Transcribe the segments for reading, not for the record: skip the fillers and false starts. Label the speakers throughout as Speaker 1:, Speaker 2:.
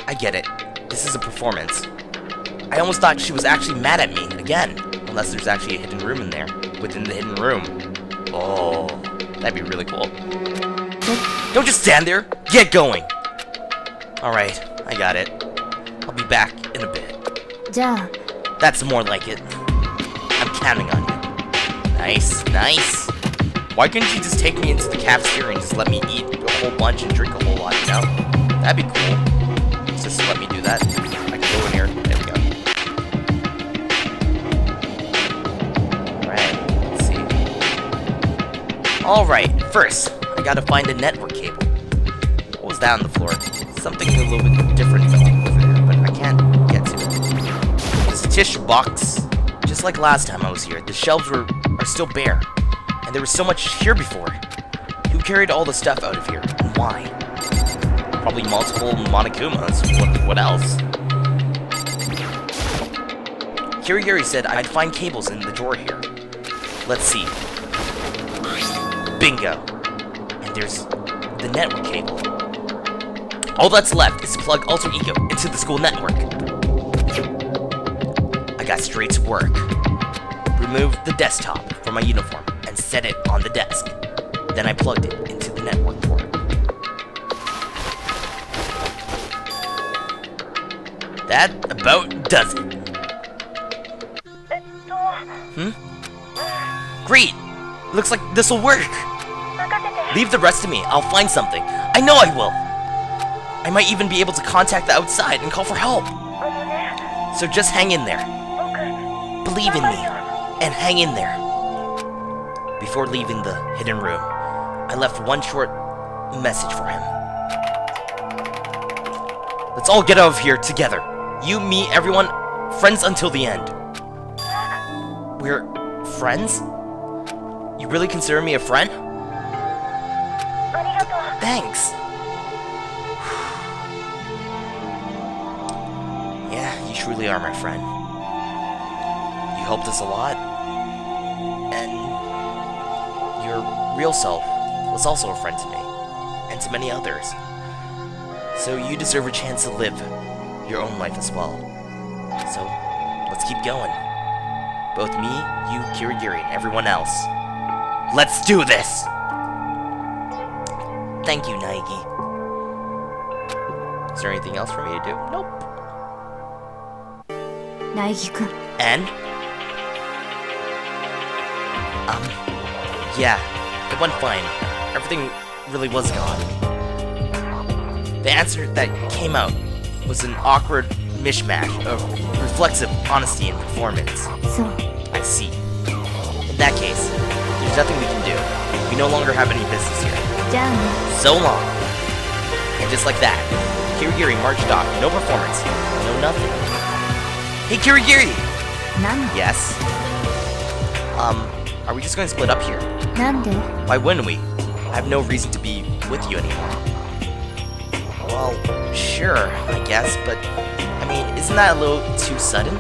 Speaker 1: I get it. This is a performance. I almost thought she was actually mad at me, again. Unless there's actually a hidden room in there. Within the hidden room. Oh, that'd be really cool. Don't just stand there! Get going! Alright, I got it. I'll be back in a bit. That's more like it. I'm counting on you. Nice, nice. Why couldn't you just take me into the cafeteria and just let me eat a whole bunch and drink a whole lot, you know? That'd be cool. Just let me do that. I can go in here. There we go. Alright, let's see. Alright, first, I gotta find a network cable. What was that on the floor? Something a little bit different fell over there, but I can't get to it. There's a tissue box. Just like last time I was here, the shelves are still bare. And there was so much here before. Who carried all the stuff out of here, and why? Probably multiple Monokumas. What else? Kirigiri said I'd find cables in the drawer here. Let's see. Bingo. And there's the network cable. All that's left is to plug Alter Ego into the school network. I got straight to work. Removed the desktop from my uniform and set it on the desk. Then I plugged it into the network port. That about does it. Great! Looks like this'll work! Leave the rest to me, I'll find something. I know I will! I might even be able to contact the outside and call for help. So just hang in there. Believe in me, and hang in there. Before leaving the hidden room, I left one short message for him. Let's all get out of here together. You, me, everyone, friends until the end. We're friends? You really consider me a friend? Thanks. Yeah, you truly are my friend. You helped us a lot. And your real self was also a friend to me, and to many others. So you deserve a chance to live your own life as well. So, let's keep going. Both me, you, Kirigiri, and everyone else. Let's do this! Thank you, Naegi. Is there anything else for me to do? Nope.
Speaker 2: Naegi-kun.
Speaker 1: And? Yeah, it went fine. Everything really was gone. The answer that came out was an awkward mishmash of reflexive honesty and performance.
Speaker 2: So,
Speaker 1: I see. In that case, there's nothing we can do. We no longer have any business here. So long. And just like that, Kirigiri marched off. No performance. No nothing. Hey, Kirigiri! Yes? Are we just going to split up here? Why wouldn't we? I have no reason to be with you anymore. Well, sure, I guess, but, I mean, isn't that a little too sudden?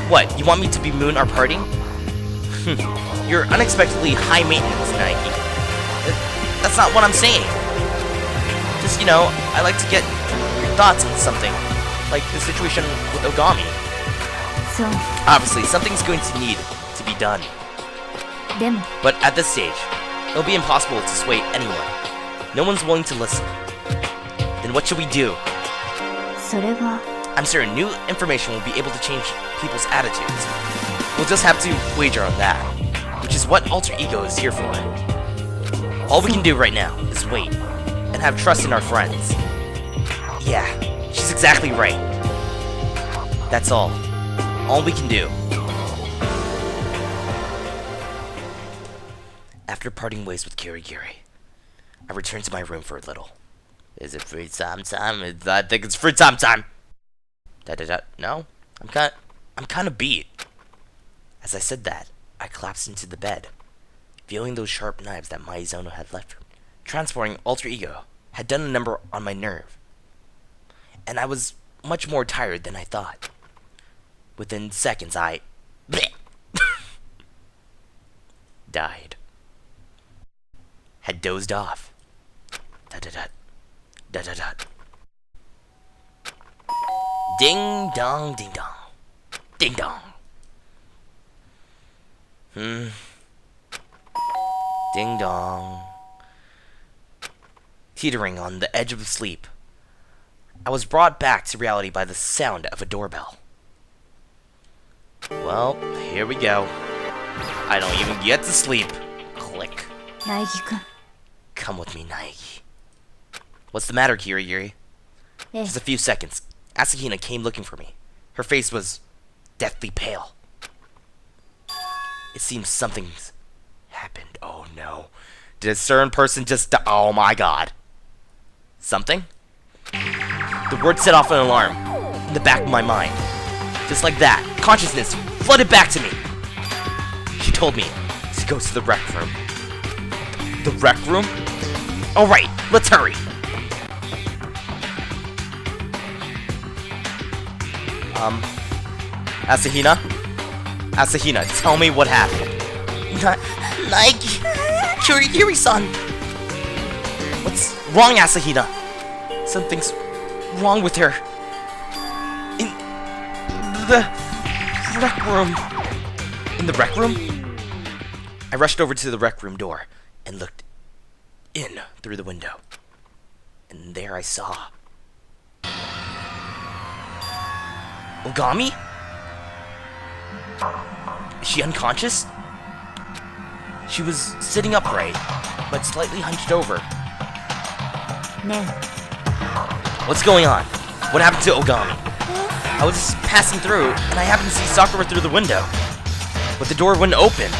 Speaker 1: What, you want me to bemoan our party? You're unexpectedly high maintenance, Naegi. That's not what I'm saying. Just, you know, I like to get your thoughts on something, like the situation with Ogami.
Speaker 2: So,
Speaker 1: obviously, something's going to need to be done. But at this stage, it'll be impossible to sway anyone. No one's willing to listen. Then what should we do? I'm certain new information will be able to change people's attitudes. We'll just have to wager on that, which is what Alter Ego is here for. All we can do right now is wait, and have trust in our friends. Yeah, she's exactly right. That's all. All we can do. After parting ways with Kirigiri, I returned to my room for a little. Is it free time? I think it's free time. No, I'm kind of beat. As I said that, I collapsed into the bed, feeling those sharp knives that Maizono had left. Transporting Alter Ego had done a number on my nerve, and I was much more tired than I thought. Within seconds, I died. Had dozed off. Ding dong, ding dong. Ding dong. Ding dong. Teetering on the edge of sleep, I was brought back to reality by the sound of a doorbell. Well, here we go. I don't even get to sleep. Click.
Speaker 2: 苗木くん
Speaker 1: Come with me, Naegi. What's the matter, Kirigiri?
Speaker 2: ええ
Speaker 1: Just a few seconds. Asahina came looking for me. Her face was deathly pale. It seems something's happened. Oh no. Did a certain person just die? Oh my god. Something? The word set off an alarm in the back of my mind. Just like that, consciousness flooded back to me. She told me to go to the rec room. The rec room? Alright, let's hurry. Asahina? Asahina, tell me what happened. Nike! Kirigiri-san! What's wrong, Asahina? Something's wrong with her. In the rec room. In the rec room? I rushed over to the rec room door and looked in through the window. And there I saw Ogami? Is she unconscious? She was sitting upright, but slightly hunched over.
Speaker 2: ね
Speaker 1: What's going on? What happened to Ogami? I was just passing through, and I happened to see Sakura through the window. But the door wouldn't open.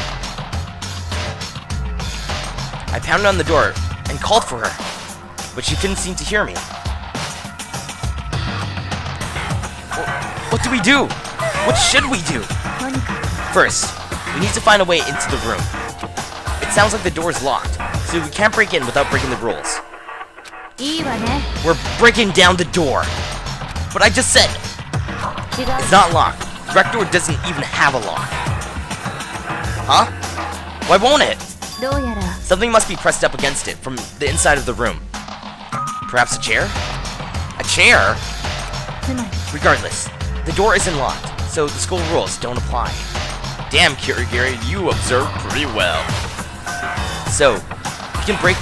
Speaker 1: I pounded on the door and called for her, but she couldn't seem to hear me. What do we do? What should we do?
Speaker 2: とにかく
Speaker 1: First, we need to find a way into the room. It sounds like the door is locked, so we can't break in without breaking the rules.
Speaker 2: いいわね
Speaker 1: We're breaking down the door. But I just said,
Speaker 2: 違う
Speaker 1: it's not locked. The rec door doesn't even have a lock. Huh? Why won't it?
Speaker 2: どうやら
Speaker 1: Something must be pressed up against it from the inside of the room. Perhaps a chair? A chair?
Speaker 2: つまり
Speaker 1: Regardless, the door isn't locked, so the school rules don't apply. Damn, Kirigiri, you observed pretty well. So, we can break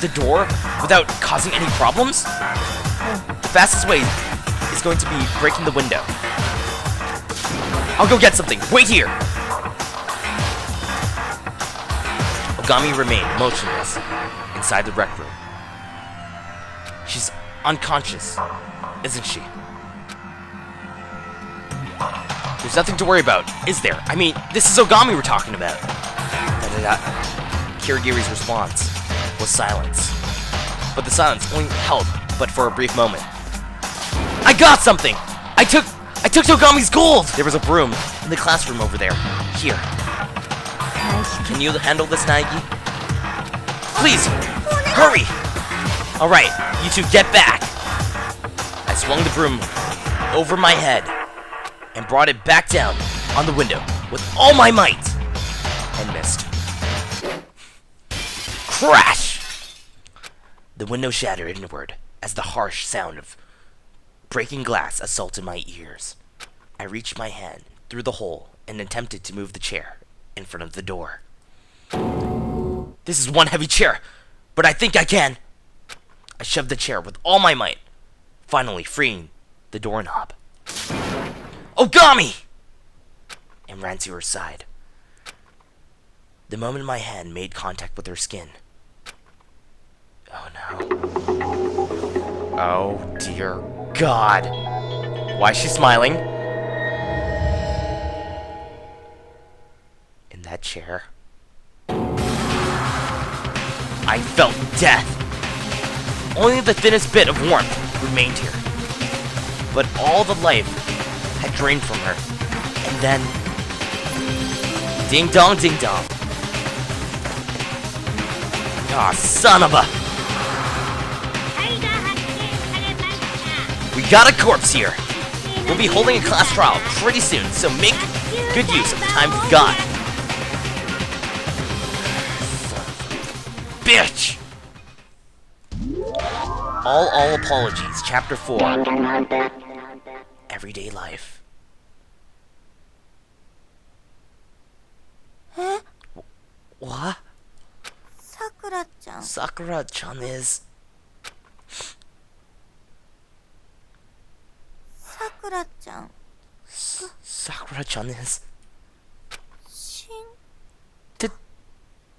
Speaker 1: the door without causing any problems? The fastest way is going to be breaking the window. I'll go get something. Wait here! Ogami remained motionless inside the rec room. She's unconscious, isn't she? There's nothing to worry about, is there? I mean, this is Ogami we're talking about. Kirigiri's response was silence. But the silence only held but for a brief moment. I got something! I took Ogami's gold! There was a broom in the classroom over there. Here.
Speaker 2: 苗木くん
Speaker 1: Can you handle this, Naegi? Please! Hurry! Alright, you two get back! I swung the broom over my head and brought it back down on the window with all my might and missed. Crash! The window shattered inward as the harsh sound of breaking glass assaulted my ears. I reached my hand through the hole and attempted to move the chair in front of the door. This is one heavy chair, but I think I can. I shoved the chair with all my might, finally freeing the doorknob. Ogami! And ran to her side. The moment my hand made contact with her skin. Oh no. Oh dear God. Why is she smiling? In that chair, I felt death. Only the thinnest bit of warmth remained here. But all the life had drained from her. And then... Ding dong, ding dong. Ah, son of a... We got a corpse here. We'll be holding a class trial pretty soon, so make good use of the time we've got. Bitch! All apologies, Chapter 4. everyday life.
Speaker 3: Eh?
Speaker 1: What?
Speaker 3: Sakura-chan.
Speaker 1: Sakura-chan is...
Speaker 3: Sakura-chan.
Speaker 1: Sakura-chan is...
Speaker 3: 死ん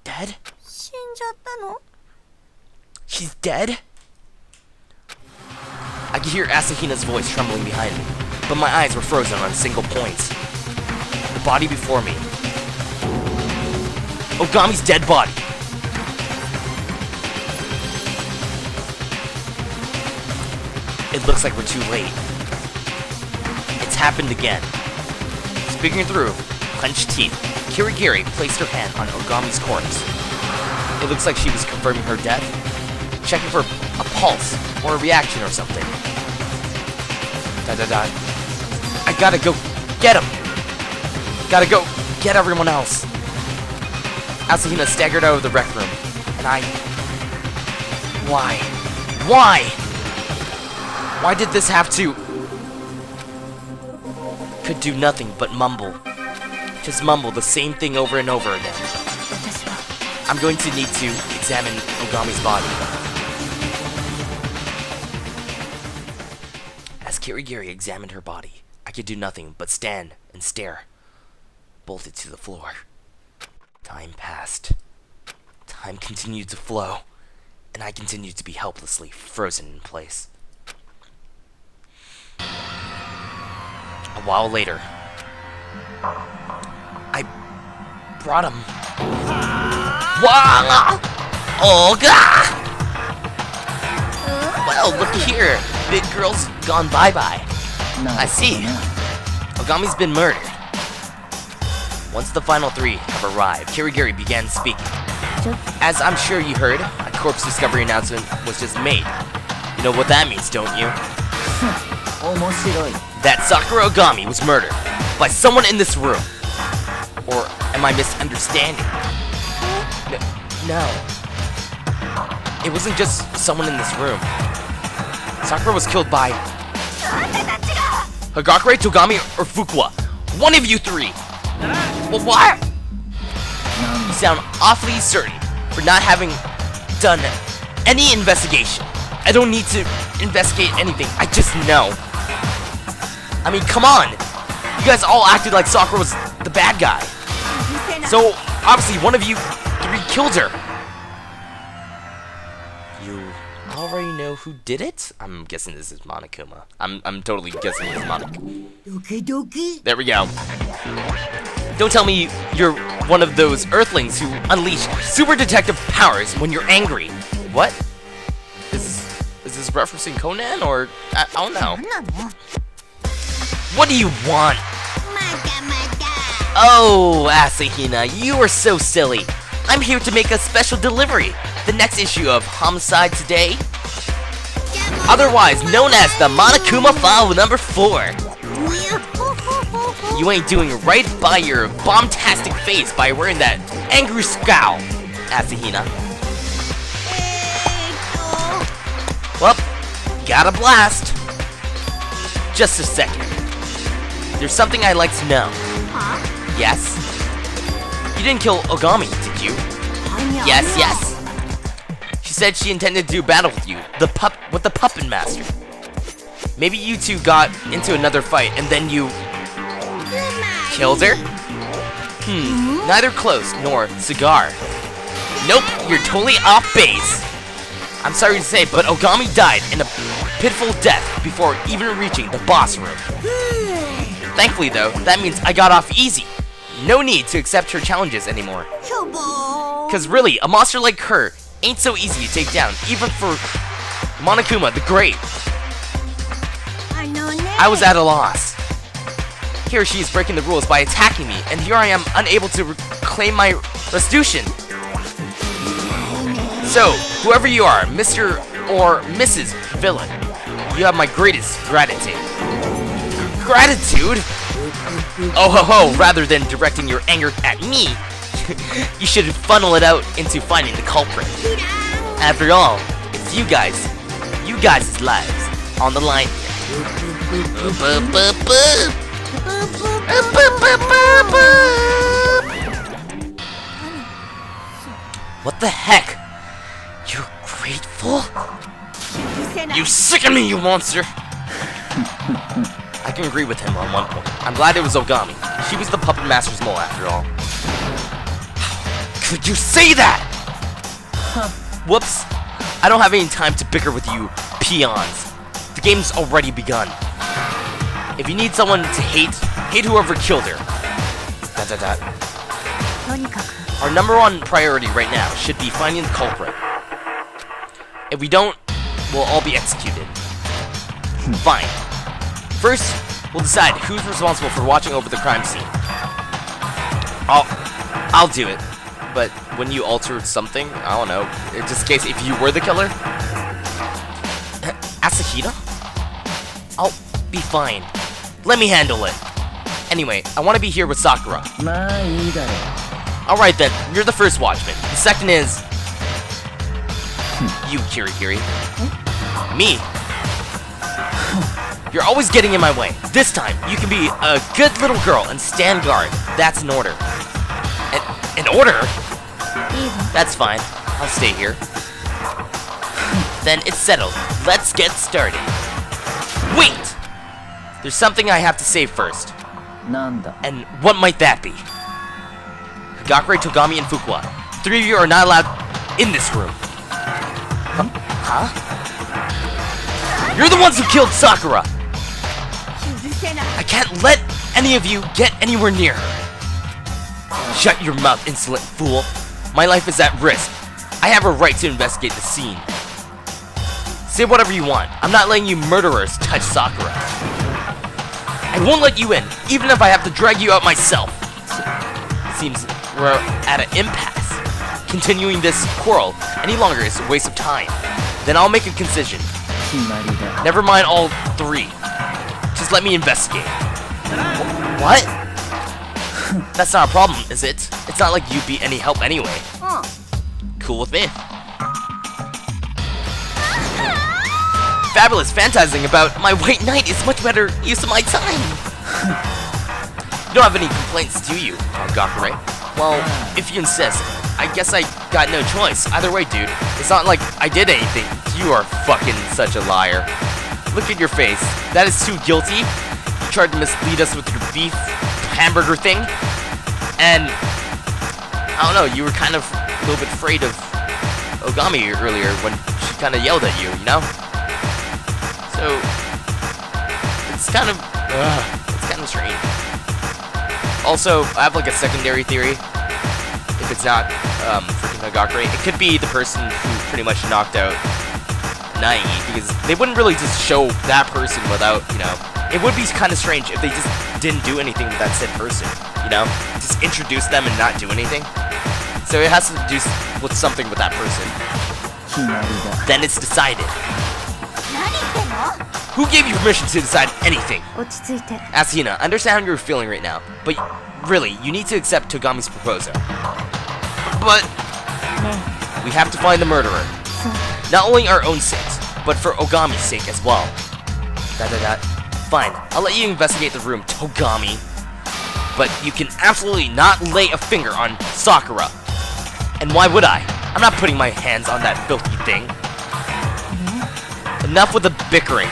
Speaker 1: dead?
Speaker 3: 死んじゃったの
Speaker 1: She's dead? I could hear Asahina's voice trembling behind me, but my eyes were frozen on a single point. The body before me. Ogami's dead body. It looks like we're too late. It's happened again. Speaking through clenched teeth, Kirigiri placed her hand on Ogami's corpse. It looks like she was confirming her death, checking for a pulse or a reaction or something. Da. I gotta go get him. Gotta go get everyone else. Asahina staggered out of the rec room, and Why? Why did this have to... Could do nothing but mumble. Just mumble the same thing over and over again. I'm going to need to examine Ogami's body. As Kirigiri examined her body, I could do nothing but stand and stare, bolted to the floor. Time passed. Time continued to flow, and I continued to be helplessly frozen in place. A while later, I brought him. Wow! Oh god! Well, look here. Big girl's gone bye-bye. I see. Ogami's been murdered. Once the final three have arrived, Kirigiri began speaking. As I'm sure you heard, a corpse discovery announcement was just made. You know what that means, don't you? That Sakura Ogami was murdered by someone in this room. Or am I misunderstanding? No. It wasn't just someone in this room. Sakura was killed by Hagakure, Togami, or Fukuwa. One of you three. Well, what? You sound awfully certain for not having done any investigation. I don't need to investigate anything. I just know. I mean, come on. You guys all acted like Sakura was the bad guy. So, obviously, one of you three killed her. You already know who did it? I'm guessing this is Monokuma. I'm totally guessing it's Monokuma. There we go. Don't tell me you're one of those Earthlings who unleash super detective powers when you're angry. What? Is this referencing Conan or I don't know. What do you want? Oh, Asahina, you are so silly. I'm here to make a special delivery. The next issue of Homicide Today, otherwise known as the Monokuma File number 4. You ain't doing right by your bombastic face by wearing that angry scowl, Asahina. Well, got a blast. Just a second. There's something I'd like to know. Yes? You didn't kill Ogami, did you? Yes. She said she intended to do battle with you, with the Puppet Master. Maybe you two got into another fight and then you killed her? Neither close nor cigar. Nope, you're totally off base. I'm sorry to say, but Ogami died in a pitiful death before even reaching the boss room. Thankfully though, that means I got off easy. No need to accept her challenges anymore. Cause really, a monster like her ain't so easy to take down, even for Monokuma the Great. I was at a loss. Here she is breaking the rules by attacking me, and here I am unable to reclaim my restitution. So, whoever you are, Mr. or Mrs. Villain, you have my greatest gratitude. Gratitude? Oh ho ho, rather than directing your anger at me, you should funnel it out into finding the culprit. After all, it's you guys' lives on the line here. Boop, boop, boop. Boop, boop, boop, boop, boop. What the heck? You're grateful? You sicken me, you monster! I can agree with him on one point. I'm glad it was Ogami. She was the puppet master's mole after all. Could you say that? Whoops. I don't have any time to bicker with you peons. The game's already begun. If you need someone to hate whoever killed her. ... Our number one priority right now should be finding the culprit. If we don't, we'll all be executed. Fine. First, we'll decide who's responsible for watching over the crime scene. I'll do it. But when you altered something, I don't know, just in case if you were the killer? Asahina? I'll be fine. Let me handle it. Anyway, I want to be here with Sakura. Alright then, you're the first watchman. The second is... you, Kirigiri. Me. You're always getting in my way. This time, you can be a good little girl and stand guard. That's an order. An order? That's fine. I'll stay here. Then it's settled. Let's get started. Wait! There's something I have to say first. And what might that be? Hagakure, Togami, and Fukuwa. Three of you are not allowed in this room. Huh? You're the ones who killed Sakura! I can't let any of you get anywhere near her. Shut your mouth, insolent fool. My life is at risk. I have a right to investigate the scene. Say whatever you want. I'm not letting you murderers touch Sakura. I won't let you in, even if I have to drag you out myself. Seems we're at an impasse. Continuing this quarrel any longer is a waste of time. Then I'll make a concession. Never mind all three. Just let me investigate. What? That's not a problem, is it? It's not like you'd be any help anyway. Cool with me. Fabulous, fantasizing about my white knight is much better use of my time. You don't have any complaints, do you, Hagakure? Well, if you insist, I guess I got no choice. Either way, dude, it's not like I did anything. You are fucking such a liar. Look at your face. That is too guilty. You tried to mislead us with your beef hamburger thing. And, I don't know, you were kind of a little bit afraid of Ogami earlier when she kind of yelled at you, you know? So, it's kind of strange. Also, I have like a secondary theory. If it's not freaking Hagakure, it could be the person who pretty much knocked out Nai, because they wouldn't really just show that person without, you know, it would be kind of strange if they just didn't do anything with that said person, you know? Just introduce them and not do anything. So it has to do with something with that person. Then it's decided. Who gave you permission to decide anything? Asahina, I understand how you're feeling right now, but really, you need to accept Togami's proposal. But we have to find the murderer. Not only our own sakes, but for Ogami's sake as well. Fine, I'll let you investigate the room, Togami. But you can absolutely not lay a finger on Sakura. And why would I? I'm not putting my hands on that filthy thing. Enough with the bickering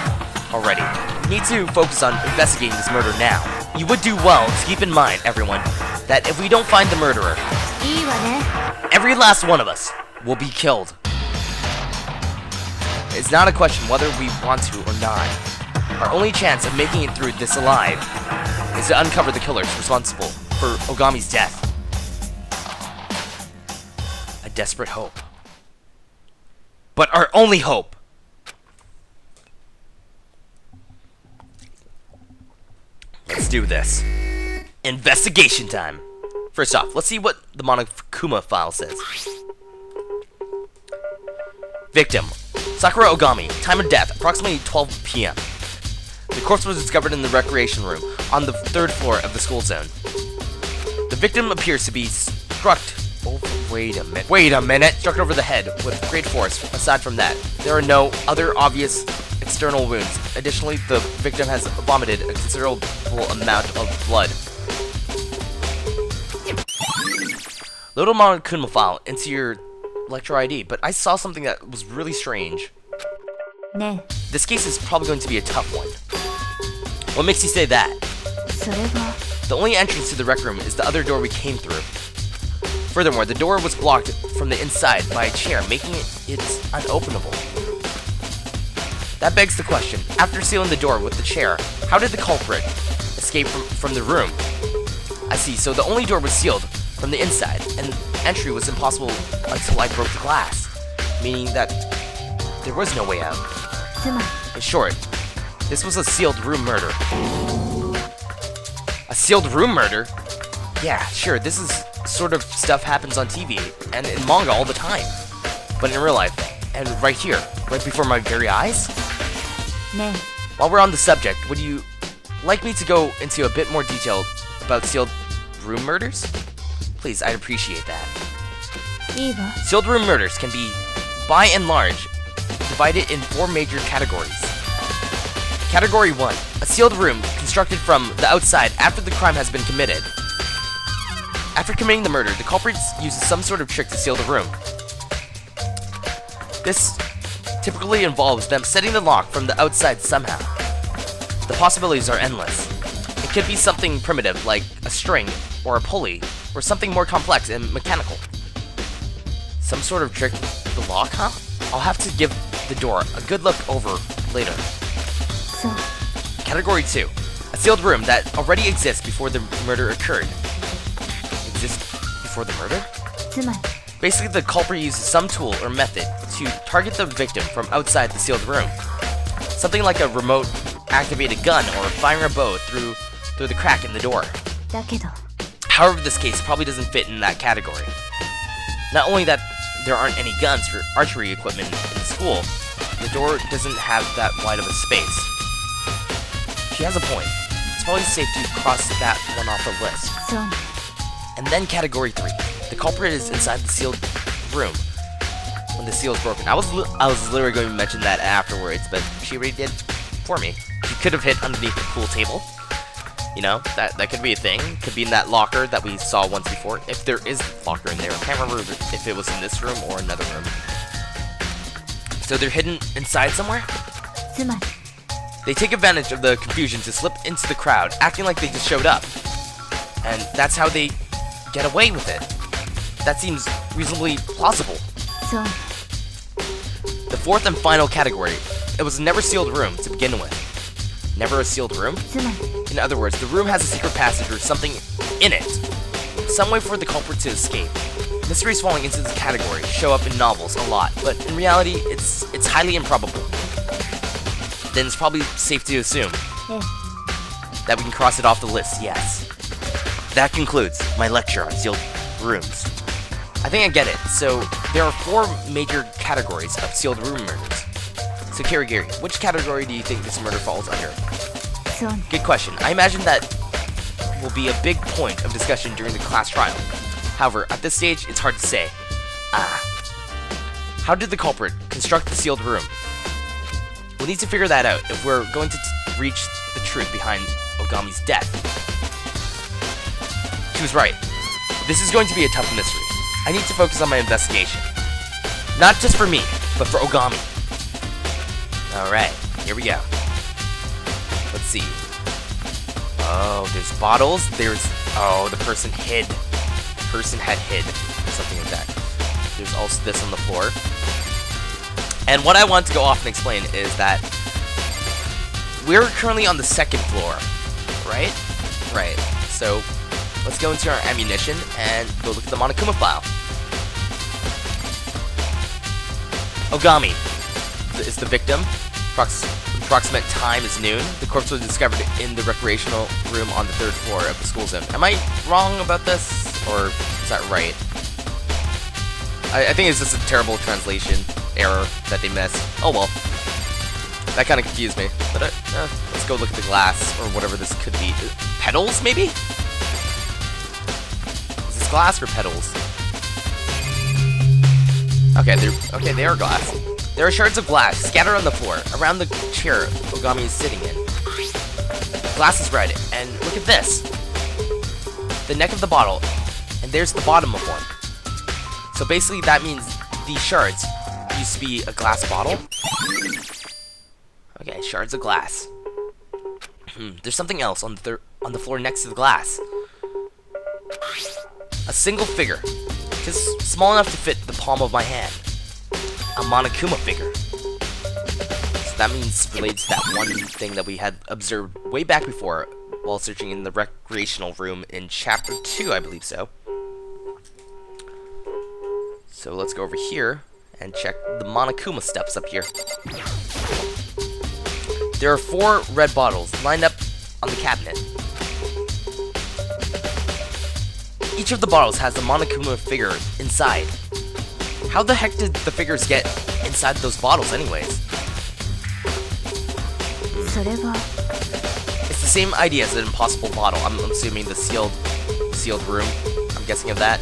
Speaker 1: already. We need to focus on investigating this murder now. You would do well to keep in mind, everyone, that if we don't find the murderer, every last one of us will be killed. It's not a question whether we want to or not. Our only chance of making it through this alive is to uncover the killers responsible for Ogami's death. A desperate hope. But our only hope. Let's do this. Investigation time. First off, let's see what the Monokuma file says. Victim: Sakura Ogami. Time of death: approximately 12 p.m. The corpse was discovered in the recreation room on the 3rd floor of the school zone. The victim appears to be struck over. Wait a minute. Struck over the head with great force. Aside from that, there are no other obvious external wounds. Additionally, the victim has vomited a considerable amount of blood. Load a Monokuma file into your lecture ID, but I saw something that was really strange.
Speaker 2: ね
Speaker 1: This case is probably going to be a tough one. What makes you say that?
Speaker 2: えそれが
Speaker 1: The only entrance to the rec room is the other door we came through. Furthermore, the door was blocked from the inside by a chair, making it unopenable. That begs the question, after sealing the door with the chair, how did the culprit escape from the room? I see, so the only door was sealed from the inside, and entry was impossible until I broke the glass, meaning that there was no way out.
Speaker 2: つまり
Speaker 1: In short, this was a sealed room murder. A sealed room murder? Yeah, sure, this is sort of stuff happens on TV and in manga all the time. But in real life, and right here, right before my very eyes?
Speaker 2: ね
Speaker 1: While we're on the subject, would you like me to go into a bit more detail about sealed room murders? Please, I'd appreciate that.
Speaker 2: えいいわ
Speaker 1: Sealed room murders can be, by and large, divided in 4 major categories. Category 1. A sealed room constructed from the outside after the crime has been committed. After committing the murder, the culprit uses some sort of trick to seal the room. This typically involves them setting the lock from the outside somehow. The possibilities are endless. It could be something primitive like a string or a pulley, or something more complex and mechanical. Some sort of trick with the lock, huh? I'll have to give the door a good look over later.
Speaker 2: そう
Speaker 1: Category 2. A sealed room that already exists before the murder occurred. Exists before the murder?
Speaker 2: つまり
Speaker 1: Basically, the culprit uses some tool or method to target the victim from outside the sealed room. Something like a remote-activated gun or firing a bow through the crack in the door.
Speaker 2: だけど
Speaker 1: However, this case probably doesn't fit in that category. Not only that there aren't any guns for archery equipment in the school, the door doesn't have that wide of a space. She has a point. It's probably safe to cross that one off the list.
Speaker 2: そうね
Speaker 1: And then category 3. The culprit is inside the sealed room when the seal is broken. I was literally going to mention that afterwards, but she already did for me. She could have hid underneath the pool table. You know, that could be a thing. Could be in that locker that we saw once before. If there is a locker in there. I can't remember if it was in this room or another room. So they're hidden inside somewhere?
Speaker 2: つまり
Speaker 1: They take advantage of the confusion to slip into the crowd, acting like they just showed up. And that's how they get away with it. That seems reasonably plausible.
Speaker 2: そうね
Speaker 1: The fourth and final category. It was a never sealed room to begin with. Never a sealed room?
Speaker 2: つまり
Speaker 1: In other words, the room has a secret passage or something in it. Some way for the culprit to escape. Mysteries falling into this category show up in novels a lot, but in reality, it's highly improbable. Then it's probably safe to assume
Speaker 2: ええ
Speaker 1: that we can cross it off the list, yes. That concludes my lecture on sealed rooms. I think I get it. So, there are 4 major categories of sealed room murders. So, Gary, which category do you think this murder falls under?
Speaker 2: そうね
Speaker 1: Good question. I imagine that will be a big point of discussion during the class trial. However, at this stage, it's hard to say. How did the culprit construct the sealed room? We'll need to figure that out if we're going to reach the truth behind Ogami's death. She was right. This is going to be a tough mystery. I need to focus on my investigation. Not just for me, but for Ogami. Alright, here we go. Let's see. Oh, there's bottles. Oh, the person hid. The person had hid. Something like that. There's also this on the floor. And what I want to go off and explain is that we're currently on the 2nd floor, right? Right. So, let's go into our ammunition and go look at the Monokuma file. Ogami is the victim. Approximate time is noon. The corpse was discovered in the recreational room on the 3rd floor of the school zone. Am I wrong about this? Or is that right? I think it's just a terrible translation error that they missed. Oh well. That kind of confused me. But let's go look at the glass, or whatever this could be. Petals, maybe? Is this glass or petals? Okay, they are glass. There are shards of glass scattered on the floor around the chair Ogami is sitting in. The glass is red, and look at this. The neck of the bottle, and there's the bottom of one. So basically that means these shards used to be a glass bottle. Okay, shards of glass. There's something else on the floor next to the glass. A single figure, just small enough to fit the palm of my hand. A Monokuma figure. So that means related to that one thing that we had observed way back before while searching in the recreational room in chapter 2, I believe so. So let's go over here and check the Monokuma steps up here. There are 4 red bottles lined up on the cabinet. Each of the bottles has a Monokuma figure inside. How the heck did the figures get inside those bottles anyways?
Speaker 2: それは
Speaker 1: It's the same idea as an impossible bottle. I'm assuming the sealed room. I'm guessing of that.